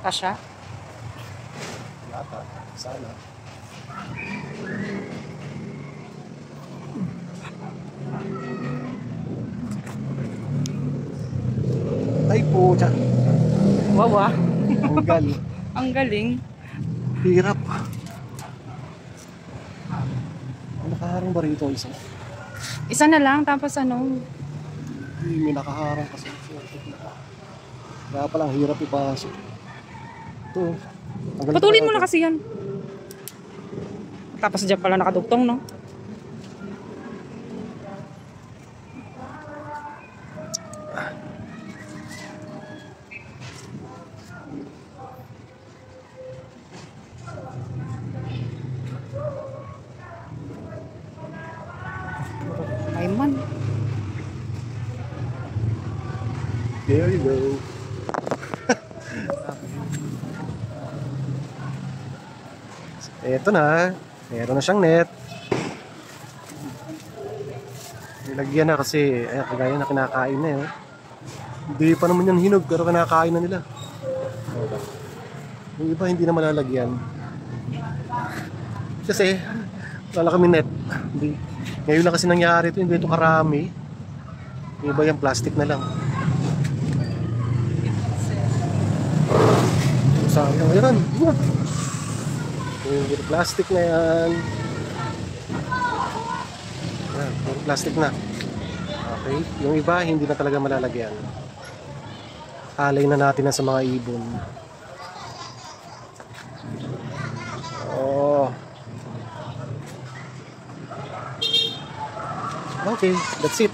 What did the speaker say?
Kasya? Yata. Sana. Ay po, tiyan. Wow ah. Tanggal. Ang galing. Hirap. Nakaharang ba rito isa? Isa na lang, tapos ano? Hindi, may nakaharang kasi. Kaya palang hirap ipasok. Ito. Putulin mo na kasi yan. Tapos dyan pala nakadugtong, no? Ay man. There you go. Eto na. Meron na siyang net. Nilagyan na kasi kagaya na kinakain na yun. Hindi pa naman yan hinog pero kinakain na nila. Yung iba hindi na malalagyan. Kasi wala kami net. Hindi. Ngayon na kasi nangyari ito, hindi ito karami. Yung iba yung plastic na lang. Sayang yan. Yung plastic na yan. Yan, puro plastic na. Okay, yung iba hindi na talaga malalagyan. Alay na natin na sa mga ibon. Oh. Okay, that's it.